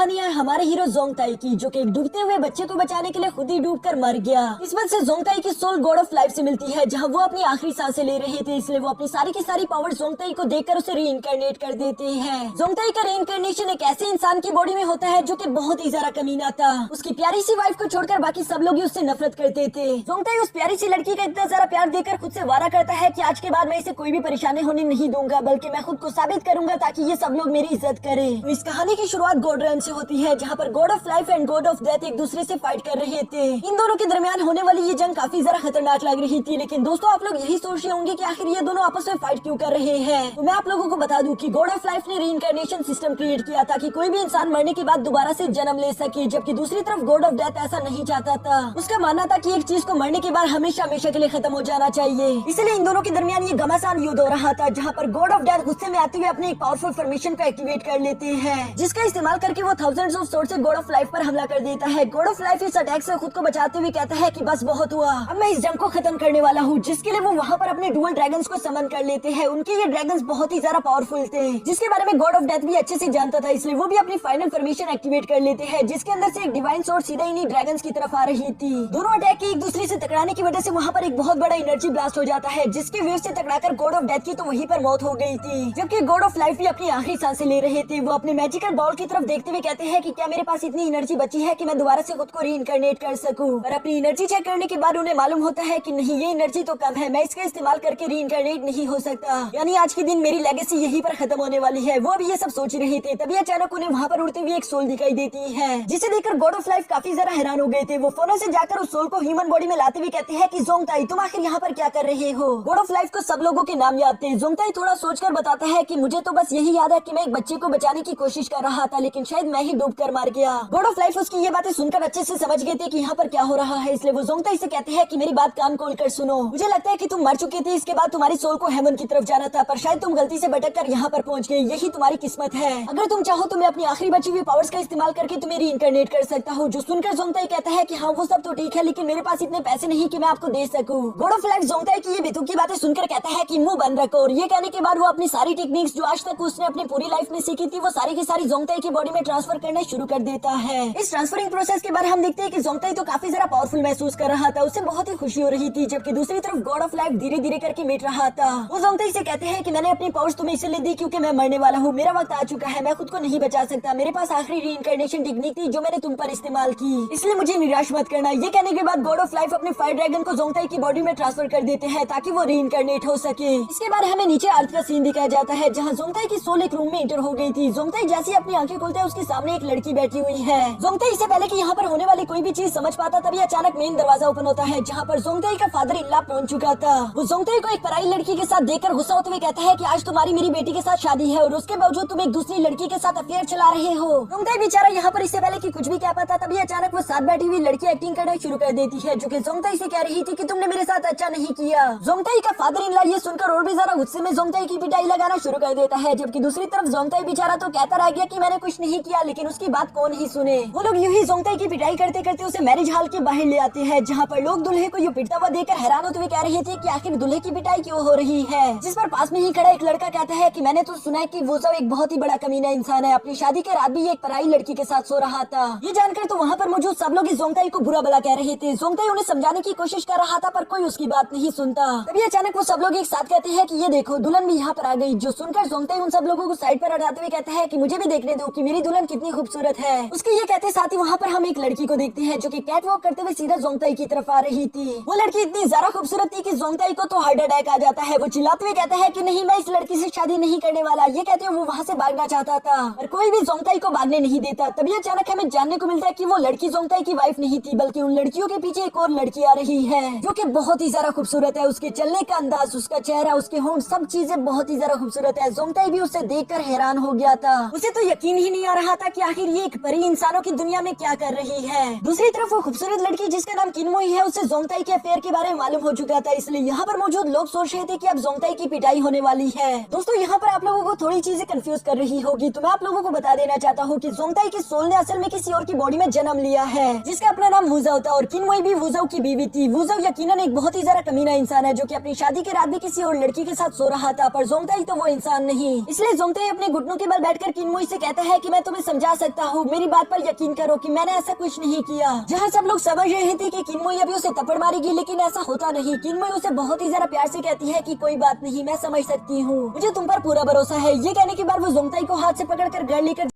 कहानी है हमारे हीरो जोंगताई की, जो कि एक डूबते हुए बच्चे को बचाने के लिए खुद ही डूबकर मर गया। इस वजह से जोंगताई की सोल गॉड ऑफ लाइफ से मिलती है, जहां वो अपनी आखिरी सांसें ले रहे थे। इसलिए वो अपनी सारी की सारी पावर जोंगताई को देकर उसे रीइंकारनेट कर देते हैं। जोंगताई का रीइंकारनेशन एक ऐसे इंसान की बॉडी में होता है जो कि बहुत ही ज्यादा कमीना था। उसकी प्यारी सी वाइफ को छोड़कर बाकी सब लोग ही उससे नफरत करते थे। जोंगताई उस प्यारी सी लड़की का इतना सारा प्यार देकर खुद से वादा करता है कि आज के बाद मैं इसे कोई भी परेशानी होने नहीं दूंगा, बल्कि मैं खुद को साबित करूंगा ताकि ये सब लोग मेरी इज्जत करें। तो इस कहानी की शुरुआत गॉड रन से होती है, जहाँ पर God of life and God of death एक दूसरे से फाइट कर रहे थे। इन दोनों के दरमियान होने वाली ये जंग काफी ज्यादा खतरनाक लग रही थी। लेकिन दोस्तों, आप लोग यही सोच रहे होंगे कि आखिर ये दोनों आपस में फाइट क्यों कर रहे हैं। तो मैं आप लोगों को बता दूं कि गॉड ऑफ लाइफ ने रीइंकारनेशन सिस्टम क्रिएट किया ताकि कोई भी इंसान मरने के बाद दोबारा से जन्म ले सके, जबकि दूसरी तरफ गॉड ऑफ डेथ ऐसा नहीं चाहता था। उसका मानना था कि एक चीज को मरने के बाद हमेशा हमेशा के लिए खत्म हो जाना चाहिए। इसलिए इन दोनों के दरमियान ये घमासान युद्ध हो रहा था, जहाँ पर गॉड ऑफ डेथ गुस्से में आते हुए अपने एक पावरफुल फॉर्मेशन को एक्टिवेट कर लेते हैं, जिसका इस्तेमाल करके वो थाउजेंड्स ऑफ स्वॉर्ड से गॉड ऑफ लाइफ पर हमला कर देता है। गॉड ऑफ लाइफ इस अटैक से खुद को बचाते हुए कहता है कि बस बहुत हुआ, अब मैं इस जंग को खत्म करने वाला हूँ। जिसके लिए वो वहाँ पर अपने डुअल ड्रैगन्स को समन कर लेते हैं। उनके ये ड्रैगन्स बहुत ही ज्यादा पावरफुल थे, जिसके बारे में गॉड ऑफ डेथ भी अच्छे से जानता था। इसलिए वो भी अपनी फाइनल फॉर्मेशन एक्टिवेट कर लेते हैं, जिसके अंदर से एक डिवाइन स्वॉर्ड सीधा इन्हीं ड्रैगन्स की तरफ आ रही थी। दोनों अटैक के एक दूसरे से टकराने की वजह से वहाँ पर एक बहुत बड़ा एनर्जी ब्लास्ट हो जाता है, जिसके वेव से टकराकर गॉड ऑफ डेथ की तो वहीं पर मौत हो गई थी। जबकि गॉड ऑफ लाइफ भी अपनी आखिरी सांसें ले रहे थे। वो अपने मैजिकल बॉल की तरफ देखते हुए कहते हैं कि क्या मेरे पास इतनी एनर्जी बची है कि मैं दोबारा से खुद को रीइंकारनेट कर सकूं। पर अपनी एनर्जी चेक करने के बाद उन्हें मालूम होता है कि नहीं, ये एनर्जी तो कम है, मैं इसका इस्तेमाल करके रीइंकारनेट नहीं हो सकता। यानी आज के दिन मेरी लेगेसी यहीं पर खत्म होने वाली है। वो अभी ये सब सोच रहे थे, तभी अचानक उन्हें वहाँ पर उड़ते हुए एक सोल दिखाई देती है, जिसे देखकर गॉड ऑफ लाइफ काफी ज्यादा हैरान हो गए थे। वो फौरन से जाकर उस सोल को ह्यूमन बॉडी में लाते हुए कहते हैं कि जोंगताई, तुम आखिर यहाँ पर क्या कर रहे हो। गॉड ऑफ लाइफ को सब लोगों के नाम याद थे। जोंगताई थोड़ा सोचकर बताता है कि मुझे तो बस यही याद है कि मैं एक बच्चे को बचाने की कोशिश कर रहा था, लेकिन शायद मैं ही डूबकर मार गया। गॉड ऑफ लाइफ उसकी ये बातें सुनकर अच्छे से समझ गए थे कि यहाँ पर क्या हो रहा है। इसलिए वो जोंगताई से कहते हैं कि मेरी बात कान खोल कर सुनो। मुझे लगता है कि तुम मर चुके थे, इसके बाद तुम्हारी सोल को हेवन की तरफ जाना था, पर शायद तुम गलती से भटक कर यहाँ पर पहुँच गए। यही तुम्हारी किस्मत है। अगर तुम चाहो तो मैं अपनी आखिरी बची हुई पावर्स का इस्तेमाल करके तुम्हें रीइंकारनेट कर सकता हूँ। जो सुनकर जोंगताई कहता है कि हाँ, वो सब तो ठीक है, लेकिन मेरे पास इतने पैसे नहीं कि मैं आपको दे सकूं। गॉड ऑफ लाइफ जोंगताई की ये बेतुकी बातें सुनकर कहता है कि मुंह बंद रखो। और ये कहने के बाद वो अपनी सारी टेक्निक्स जो आज तक उसने अपनी पूरी लाइफ में सीखी थी, वो सारी की सारी जोंगताई की बॉडी में ट्रांसफर करना शुरू कर देता है। इस ट्रांसफरिंग प्रोसेस के बाद हम देखते हैं कि जोंगताई तो काफी ज्यादा पावरफुल महसूस कर रहा था, उसे बहुत ही खुशी हो रही थी। जबकि दूसरी तरफ गॉड ऑफ लाइफ धीरे धीरे करके मिट रहा था। वो जोंगताई से कहते हैं कि मैंने अपनी पावर्स तुम्हें इसलिए दी क्योंकि मैं मरने वाला हूँ, मेरा वक्त आ चुका है, मैं खुद को नहीं बचा सकता। मेरे पास आखिरी रीइंकारनेशन टेक्निक थी जो मैंने तुम पर इस्तेमाल की, इसलिए मुझे निराश मत करना। ये कहने के बाद गॉड ऑफ लाइफ अपने फायर ड्रैगन को जोंगताई की बॉडी में ट्रांसफर कर देते हैं ताकि वो रीइंकारनेट हो सके। इसके बाद हमें नीचे अर्थ का सीन दिखाया जाता है, जहाँ जोंगताई की सोल एक रूम में एंटर हो गई थी। जोंगताई जैसे ही अपनी आंखें खोलता है, उसके सामने एक लड़की बैठी हुई है। जोंगताई इससे पहले कि यहाँ पर होने वाली कोई भी चीज समझ पाता, तभी अचानक मेन दरवाजा ओपन होता है, जहाँ पर जोंगताई का फादर इन लॉ पहुंच चुका था। वो जोंगताई को एक पराई लड़की के साथ देखकर गुस्सा होते हुए कहता है कि आज तुम्हारी मेरी बेटी के साथ शादी है और उसके बावजूद तुम एक दूसरी लड़की के साथ अफेयर चला रहे हो। जोंगताई बेचारा यहाँ पर इससे पहले कि कुछ भी कह पाता, तभी अचानक वो साथ बैठी हुई लड़की एक्टिंग करना शुरू कर देती है, जो कि जोंगताई से कह रही थी कि तुमने मेरे साथ अच्छा नहीं किया। जोंगताई का फादर इन लॉ ये सुनकर और भी ज्यादा गुस्से में जोंगताई की पिटाई लगाना शुरू कर देता है। जबकि दूसरी तरफ जोंगताई बेचारा तो कहता रह गया कि मैंने कुछ नहीं किया, लेकिन उसकी बात कौन ही सुने। वो लोग यूं ही जोंगताई की पिटाई करते करते उसे मैरिज हॉल के बाहर ले आते हैं, जहाँ पर लोग दूल्हे को यूं पिटता हुआ देखकर हैरान होते हुए कह रहे थे कि आखिर दूल्हे की पिटाई क्यों हो रही है। जिस पर पास में ही खड़ा एक लड़का कहता है कि मैंने तो सुना है कि वो सब एक बहुत ही बड़ा कमीना इंसान है, अपनी शादी के रात भी एक पराई लड़की के साथ सो रहा था। ये जानकर तो वहाँ पर मौजूद सब लोग इस जोंगताई को बुरा भला कह रहे थे। जोंगताई उन्हें समझाने की कोशिश कर रहा था, पर कोई उसकी बात नहीं सुनता। तभी अचानक वो सब लोग एक साथ कहते हैं कि ये देखो, दुल्हन भी यहाँ पर आ गई। जो सुनकर जोंगताई उन सब लोगों को साइड पर हटाते हुए कहता है कि मुझे भी देखने दो कि मेरी दुल्हन कितनी खूबसूरत है। उसके ये कहते साथ ही वहाँ पर हम एक लड़की को देखते हैं, जो कि कैट वॉक करते हुए सीधा जोंगताई की तरफ आ रही थी। वो लड़की इतनी ज्यादा खूबसूरत थी कि जोंगताई को तो हार्ट अटैक आ जाता है। वो चिल्लाते हुए कहता है कि नहीं, मैं इस लड़की से शादी नहीं करने वाला। ये कहते हुए वो वहाँ से भागना चाहता था, पर कोई भी जोंगताई को भागने नहीं देता। तभी अचानक हमें जानने को मिलता है कि वो लड़की जोंगताई की वाइफ नहीं थी, बल्कि उन लड़कियों के पीछे एक और लड़की आ रही है, जो कि बहुत ही ज्यादा खूबसूरत है। उसके चलने का अंदाज, उसका चेहरा, उसके होंठ, सब चीजें बहुत ही ज्यादा खूबसूरत है। जोंगताई भी उसे देखकर हैरान हो गया था। उसे तो यकीन ही नहीं आ रहा था कि आखिर ये एक परी इंसानों की दुनिया में क्या कर रही है। दूसरी तरफ वो खूबसूरत लड़की जिसका नाम किनमोई है, उसे जोंगताई के अफेयर के बारे में मालूम हो चुका था। इसलिए यहाँ पर मौजूद लोग सोच रहे थे कि अब जोंगताई की पिटाई होने वाली है। दोस्तों, यहाँ पर आप लोगों को थोड़ी चीजें कंफ्यूज कर रही होगी, तो मैं आप लोगों को बता देना चाहता हूँ कि जोंगताई की सोल ने असल में किसी और की बॉडी में जन्म लिया है, जिसका अपना नाम वुजाओ था। और किनमोई भी वुजाओ की बीवी थी। वुजाओ यकीनन एक बहुत ही ज्यादा कमीना इंसान है, जो कि अपनी शादी के रात भी किसी और लड़की के साथ सो रहा था, पर जोंगताई तो वो इंसान नहीं। इसलिए जोंगताई अपने घुटनों के बल बैठकर किनमोई से कहता है कि मैं तुम्हें समझा सकता हूँ, मेरी बात पर यकीन करो कि मैंने ऐसा कुछ नहीं किया। जहाँ सब लोग समझ रहे थे कि किन्मोई अभी उसे थप्पड़ मारेगी, लेकिन ऐसा होता नहीं। किन्मोई उसे बहुत ही ज्यादा प्यार से कहती है कि कोई बात नहीं, मैं समझ सकती हूँ, मुझे तुम पर पूरा भरोसा है। ये कहने के बाद वो जोंगताई को हाथ से पकड़कर घर लेकर